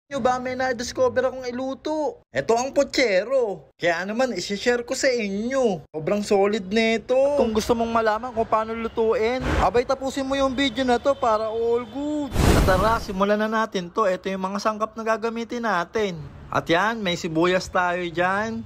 Nyo ba may na-discover akong iluto? Ito ang pochero. Kaya naman, isi-share ko sa inyo. Sobrang solid nito. Kung gusto mong malaman kung paano lutuin, abay tapusin mo yung video na to para all good. At tara, simulan na natin to. Ito yung mga sangkap na gagamitin natin. At yan, may sibuyas tayo dyan.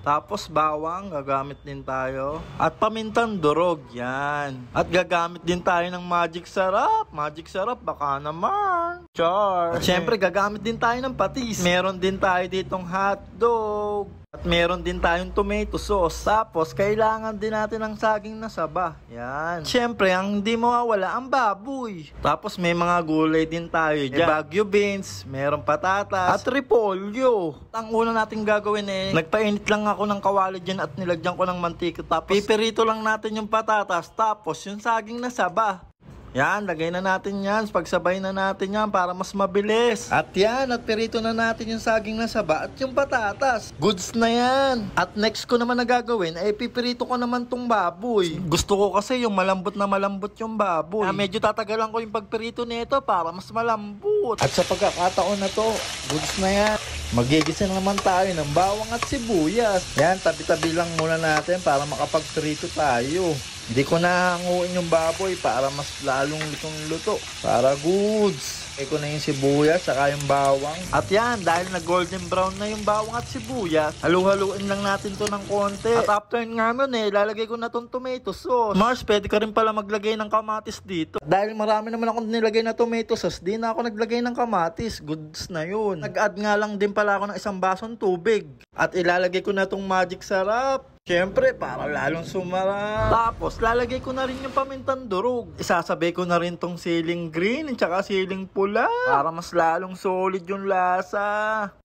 Tapos bawang, gagamit din tayo. At pamintang durog, yan. At gagamit din tayo ng magic sarap. Magic sarap, baka naman. Char. At syempre, gagamit din tayo ng patis. Meron din tayo ditong hotdog. At meron din tayong tomato sauce. Tapos, kailangan din natin ng saging na saba. Yan. Syempre, ang hindi mawawala ang baboy. Tapos, may mga gulay din tayo dyan. Baguio beans, meron patatas, at repolyo. Ang una natin gagawin nagpainit lang ako ng kawali dyan at nilagyan ko ng mantika. Tapos, pipirito lang natin yung patatas. Tapos, yung saging na saba. Yan, lagay na natin yan. Pagsabay na natin yan para mas mabilis. At yan, at pirito na natin yung saging na saba at yung patatas. Goods na yan. At next ko naman na gagawin ay pipirito ko naman tong baboy. Gusto ko kasi yung malambot na malambot yung baboy. Medyo tatagalan ko yung pagpirito nito para mas malambot. At sa pagkakataon na to, goods na yan. Magigisa naman tayo ng bawang at sibuyas. Yan, tabi-tabi lang muna natin para makapagprito tayo. Hindi ko nahanguin yung baboy para mas lalong lutong-luto. Para goods. Eko na yung sibuyas saka yung bawang. At yan, dahil na golden brown na yung bawang at sibuyas, halu-haluin lang natin to ng konti. At after nga nun lalagay ko na tong tomato sauce. Mars, pwede ka rin pala maglagay ng kamatis dito. Dahil marami naman akong nilagay na tomato sauce, di na ako naglagay ng kamatis. Goods na yun. Nag-add nga lang din pala ako ng isang basong tubig. At ilalagay ko na tong magic sarap. Siyempre, para lalong sumarap. Tapos, lalagay ko na rin yung pamintang durog. Isasabay ko na rin tong siling green at saka siling pula. Para mas lalong solid yung lasa.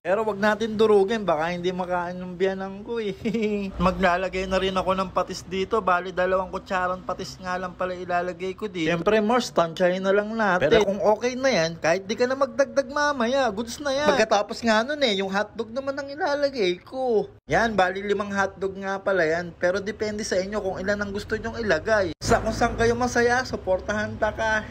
Pero wag natin durugin, baka hindi makain ng biyanan ko Maglalagay na rin ako ng patis dito. Bali, 2 kutsarang patis nga lang pala ilalagay ko dito. Siyempre, Mars, tansyahin na lang natin. Pero kung okay na yan, kahit di ka na magdagdag mamaya, goods na yan. Pagkatapos nga nun yung hotdog naman ang ilalagay ko. Yan, bali 5 hotdog nga pala yan. Pero depende sa inyo kung ilan ang gusto nyong ilagay. Sa kung saan kayo masaya, supportahan ta ka.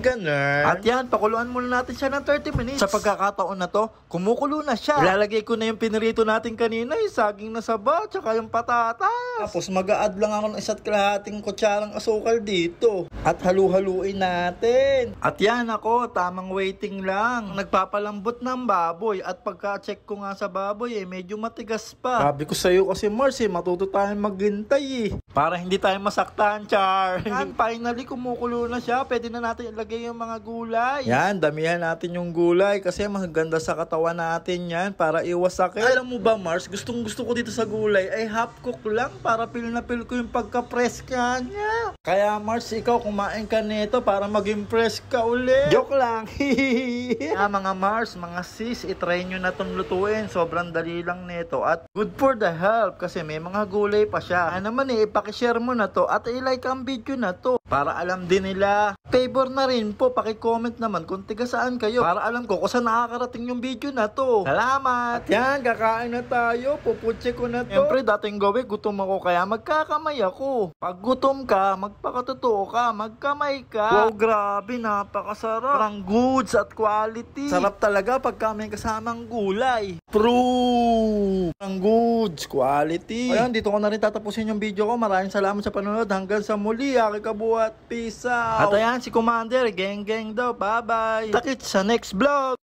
Ganun. At yan, pakuluan muna natin siya ng 30 minutes. Sa pagkakataon na to, kumukulo na siya. Ilalagay ko na yung pinirito natin kanina, yung saging na saba, tsaka yung patatas. Tapos mag-a-add lang ako ng 1.5 kutsarang asukal dito. At halu-haluin natin. At yan ako, tamang waiting lang. Nagpapalambot ng baboy. At pagka-check ko nga sa baboy medyo matigas pa. Sabi ko sa'yo kasi Mars matuto tayong maghintay para hindi tayo masaktan, char. Yan, finally kumukulo na siya. Pwede na natin ilagay yung mga gulay. Yan, damihan natin yung gulay kasi maganda sa katawan natin yan para iwas sakit. Alam mo ba Mars, gustong gusto ko dito sa gulay ay half cook lang para feel na feel ko yung pagka-press kanya. Kaya Mars, ikaw kumain ka nito para mag-impress ka ulit. Joke lang. Mga Mars, mga sis, itry nyo na itong lutuin. Sobrang dali lang nito at good for the health kasi may mga gulay pa siya. Ano naman ipakishare mo na to at i-like ang video na to para alam din nila. Favor na rin po, paki-comment naman kung tiga saan kayo para alam ko kung saan nakakarating yung video na to. Salamat! At yan, kakain na tayo. Puputse ko na to. Siyempre, dating gawin, gutom ako kaya magkakamay ako. Pag gutom ka, magpakatotoo ka, magkamay ka. Wow, grabe, napakasarap. Parang goods at quality. Sarap talaga pagka may kasamang gulay. True! Parang goods, quality. Ayan, dito ko na rin tatapusin yung video ko. Maraming salamat sa panonood. Hanggang sa muli, aking kabuhat. Peace out! At ayan, si Commander, geng daw. Bye-bye! Takit sa next vlog!